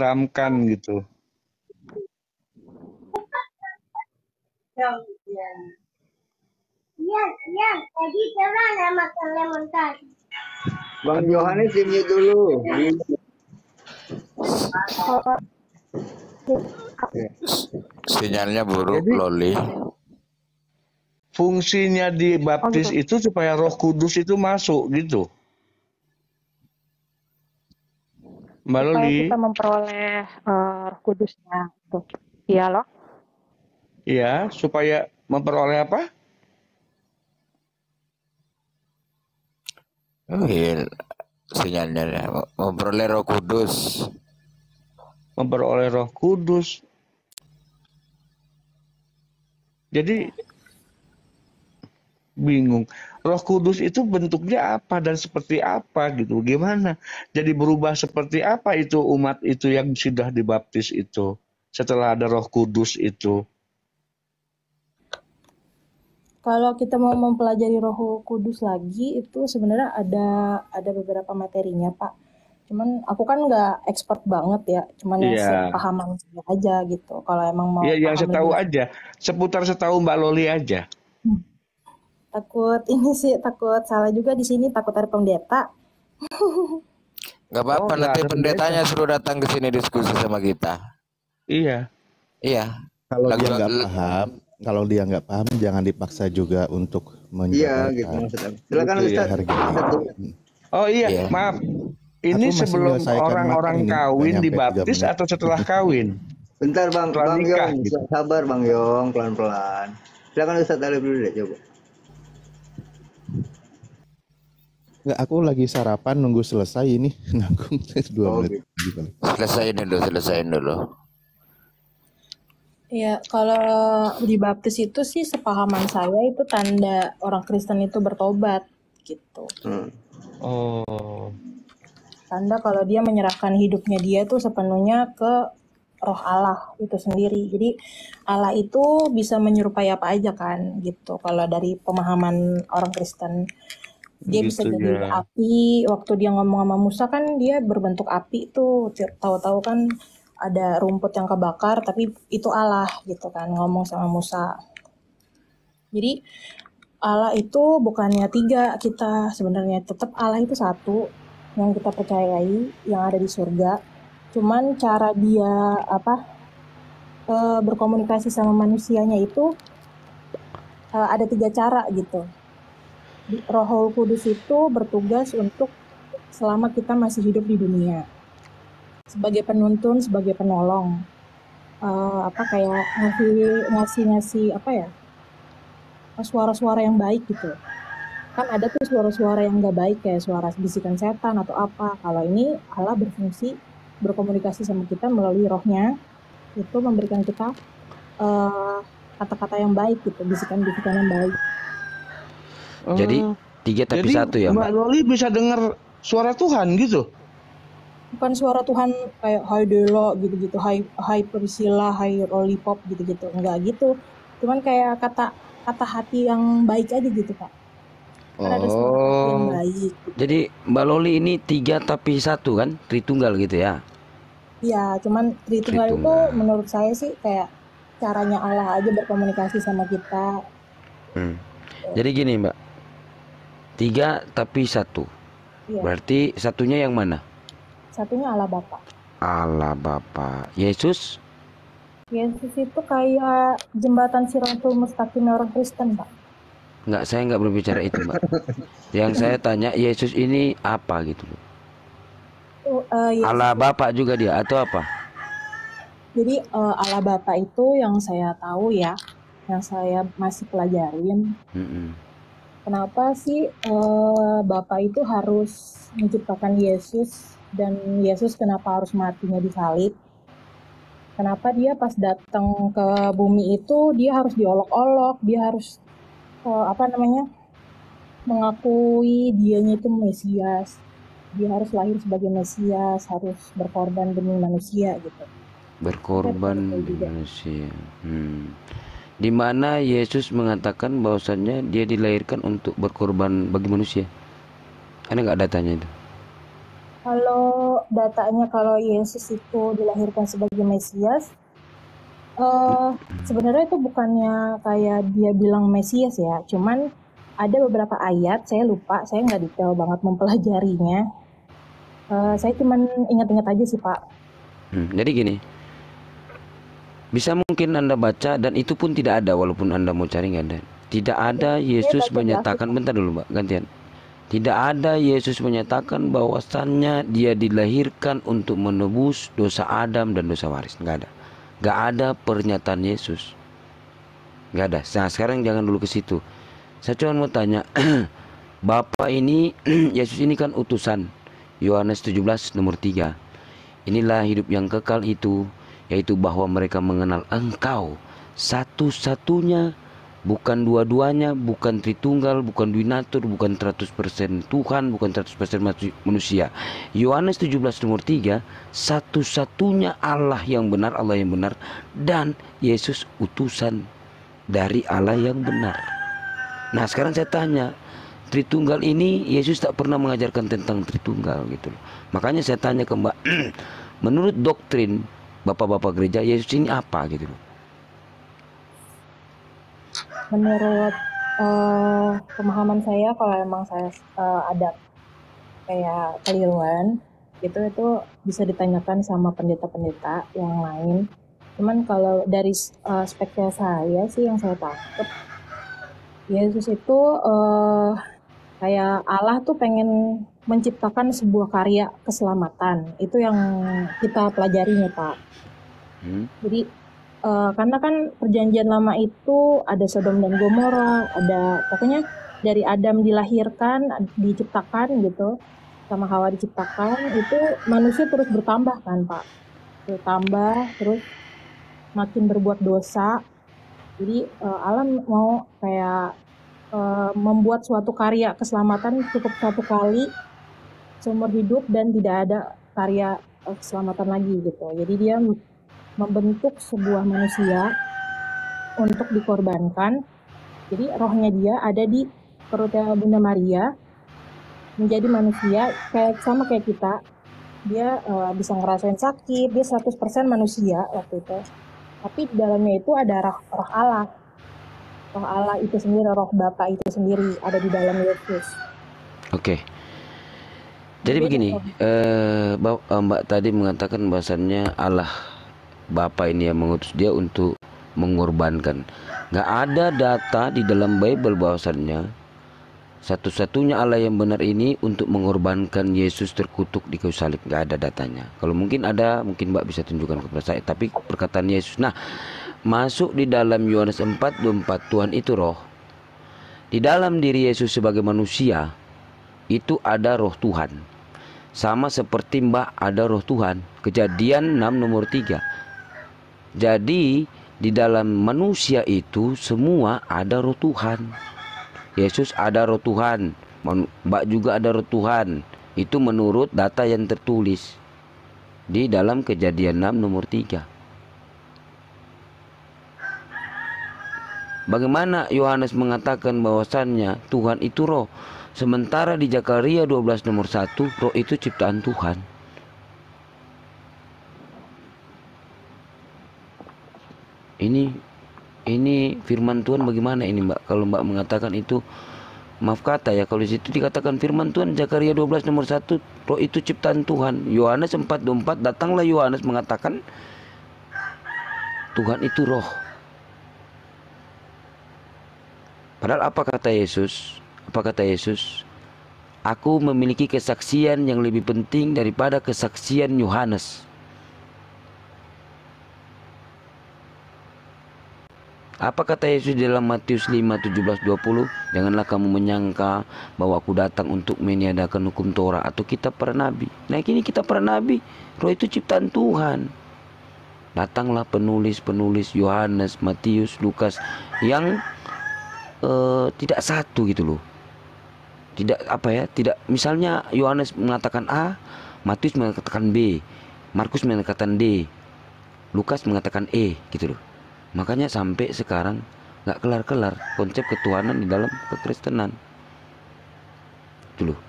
menyeramkan gitu. Iya, tadi coba nggak makan lemon tart. Bang Yohanes mute dulu. Sinyalnya buruk, Jadi, Loli. fungsinya dibaptis itu supaya Roh Kudus itu masuk gitu. Mbak Supaya Loli. kita memperoleh Roh Kudusnya. Tuh. Iya loh. Iya, supaya memperoleh apa? Iya, sinyalnya memperoleh Roh Kudus. Memperoleh Roh Kudus. Jadi bingung. Roh Kudus itu bentuknya apa dan seperti apa gitu. Gimana? Jadi berubah seperti apa itu umat itu yang sudah dibaptis itu setelah ada Roh Kudus itu? Kalau kita mau mempelajari Roh Kudus lagi itu sebenarnya ada beberapa materinya, Pak. Cuman aku kan nggak expert banget ya, cuman yang sepahaman saya aja gitu. Kalau emang mau Iya, yang paham setahu lebih, aja, seputar setahu Mbak Loli aja. takut ini sih takut salah juga di sini, takut ada pendeta. Gak apa-apa, nanti pendetanya suruh datang ke sini diskusi sama kita. Iya. Iya. Kalau dia nggak paham, jangan dipaksa juga untuk menjabarkan. Iya, gitu maksudnya. Silakan Ustaz. Oh iya, maaf. Ini sebelum orang-orang kawin dibaptis atau setelah kawin? Bentar Bang Yong, gitu. sabar Bang Yong, pelan-pelan. Silakan Ustaz Alif dulu deh, coba. Nggak, aku lagi sarapan nunggu selesai ini. Nanggung 2 menit. Gitu. Selesain dulu. Ya, kalau dibaptis itu sih sepahaman saya itu tanda orang Kristen itu bertobat gitu. Oh. Tanda kalau dia menyerahkan hidupnya dia tuh sepenuhnya ke Roh Allah itu sendiri. Jadi Allah itu bisa menyerupai apa aja kan gitu. Kalau dari pemahaman orang Kristen, dia gitu bisa jadi ya. api. Waktu dia ngomong sama Musa kan dia berbentuk api tuh. Tahu-tahu kan ada rumput yang kebakar, tapi itu Allah gitu kan, ngomong sama Musa. Jadi Allah itu bukannya 3 kita sebenarnya, tetap Allah itu 1 yang kita percayai, yang ada di surga. Cuman cara dia berkomunikasi sama manusianya itu ada 3 cara gitu. Roh Kudus itu bertugas untuk selama kita masih hidup di dunia. Sebagai penuntun, sebagai penolong, kayak ngasih suara-suara yang baik gitu. Kan ada tuh suara-suara yang nggak baik kayak suara bisikan setan atau apa. Kalau ini Allah berfungsi berkomunikasi sama kita melalui rohnya, itu memberikan kita kata-kata yang baik gitu, bisikan-bisikan yang baik. Jadi 3 tapi 1 ya, Mbak Loli bisa dengar suara Tuhan gitu? Bukan suara Tuhan kayak hai Dela gitu-gitu, hai Priscilla, hai Lollipop gitu-gitu, enggak gitu. Cuman kayak kata hati yang baik aja gitu, Pak. Kan ada suara hati yang baik. Gitu. Jadi Mbak Loli ini 3 tapi 1 kan, Tritunggal gitu ya? Iya, cuman Tritunggal itu menurut saya sih kayak caranya Allah aja berkomunikasi sama kita. Jadi gini Mbak, 3 tapi 1. Iya. Berarti satunya yang mana? Satunya Allah Bapa. Allah Bapa. Yesus? Yesus itu kayak jembatan Siratul Mustaqim orang Kristen, Pak. Enggak, saya enggak berbicara itu, Mbak. Yang saya tanya, Yesus ini apa gitu? Allah Bapa juga dia atau apa? Jadi Allah Bapa itu yang saya tahu ya, yang saya masih pelajarin. Kenapa sih Bapa itu harus menciptakan Yesus? Dan Yesus kenapa harus matinya disalib? Kenapa dia pas datang ke bumi itu dia harus diolok-olok, dia harus mengakui dianya itu Mesias. Dia harus lahir sebagai Mesias, harus berkorban demi manusia gitu. Berkorban demi manusia. Di mana Yesus mengatakan bahwasannya dia dilahirkan untuk berkorban bagi manusia? Ada nggak datanya itu? Kalau datanya kalau Yesus itu dilahirkan sebagai Mesias, sebenarnya itu bukannya kayak dia bilang Mesias ya, cuman ada beberapa ayat, saya lupa, saya nggak detail banget mempelajarinya. Saya cuman ingat-ingat aja sih Pak. Jadi gini, bisa mungkin Anda baca dan itu pun tidak ada, walaupun Anda mau cari nggak ada. Tidak ada Yesus menyatakan, bentar dulu Mbak, gantian. Tidak ada Yesus menyatakan bahwasannya dia dilahirkan untuk menebus dosa Adam dan dosa waris. Nggak ada. Nggak ada pernyataan Yesus. Nggak ada. Nah sekarang jangan dulu ke situ. Saya cuma mau tanya, Bapak ini, Yesus ini kan utusan. Yohanes 17 nomor 3. Inilah hidup yang kekal itu, yaitu bahwa mereka mengenal Engkau satu-satunya, bukan dua-duanya, bukan Tritunggal, bukan Duinatur, bukan 100% Tuhan, bukan 100% manusia. Yohanes 17 nomor 3, satu-satunya Allah yang benar, dan Yesus utusan dari Allah yang benar. Nah sekarang saya tanya, Tritunggal ini Yesus tak pernah mengajarkan tentang Tritunggal gitu loh. Makanya saya tanya ke Mbak, menurut doktrin Bapak-bapak gereja, Yesus ini apa gitu loh? Menurut pemahaman saya, kalau emang saya ada kayak keliruan itu bisa ditanyakan sama pendeta-pendeta yang lain. Cuman kalau dari speknya saya sih, yang saya tangkap, Yesus itu kayak Allah tuh pengen menciptakan sebuah karya keselamatan. Itu yang kita pelajari ya Pak. Jadi karena kan perjanjian lama itu ada Sodom dan Gomora, ada pokoknya dari Adam dilahirkan, diciptakan gitu, sama Hawa diciptakan, itu manusia terus bertambah kan Pak, bertambah terus makin berbuat dosa. Jadi Allah mau kayak membuat suatu karya keselamatan cukup satu kali seumur hidup dan tidak ada karya keselamatan lagi gitu. Jadi dia membentuk sebuah manusia untuk dikorbankan. Jadi rohnya dia ada di perutnya Bunda Maria, menjadi manusia sama kayak kita. Dia bisa ngerasain sakit, dia 100% manusia waktu itu. Tapi di dalamnya itu ada roh Allah. Roh Allah itu sendiri, roh Bapa itu sendiri ada di dalam Yesus. Oke. Jadi begini, Mbak tadi mengatakan bahwasannya Allah Bapa ini yang mengutus dia untuk mengorbankan. Nggak ada data di dalam Bible bahwasannya satu-satunya Allah yang benar ini untuk mengorbankan Yesus terkutuk di kayu salib. Nggak ada datanya. Kalau mungkin ada, mungkin Mbak bisa tunjukkan kepada saya. Tapi perkataan Yesus, nah masuk di dalam Yohanes 4:24, Tuhan itu roh. Di dalam diri Yesus sebagai manusia itu ada roh Tuhan. Sama seperti Mbak ada roh Tuhan. Kejadian 6 nomor 3. Jadi di dalam manusia itu semua ada roh Tuhan. Yesus ada roh Tuhan, Mbak juga ada roh Tuhan. Itu menurut data yang tertulis di dalam Kejadian 6 nomor 3. Bagaimana Yohanes mengatakan bahwasannya Tuhan itu roh, sementara di Zakaria 12 nomor 1 roh itu ciptaan Tuhan. Ini firman Tuhan bagaimana ini Mbak? Kalau Mbak mengatakan itu, maaf kata ya, kalau di situ dikatakan firman Tuhan Zakaria 12 nomor 1 roh itu ciptaan Tuhan. Yohanes 4:24 datanglah Yohanes mengatakan Tuhan itu roh. Padahal apa kata Yesus? Apa kata Yesus? Aku memiliki kesaksian yang lebih penting daripada kesaksian Yohanes. Apa kata Yesus dalam Matius 5:17-20? Janganlah kamu menyangka bahwa aku datang untuk meniadakan hukum Torah atau kitab para nabi. Nah ini kitab para nabi, roh itu ciptaan Tuhan. Datanglah penulis-penulis Yohanes, Matius, Lukas yang tidak satu gitu loh. Tidak apa ya? Tidak, misalnya Yohanes mengatakan A, Matius mengatakan B, Markus mengatakan D, Lukas mengatakan E gitu loh. Makanya sampai sekarang nggak kelar-kelar konsep ketuhanan di dalam kekristenan. Itu loh.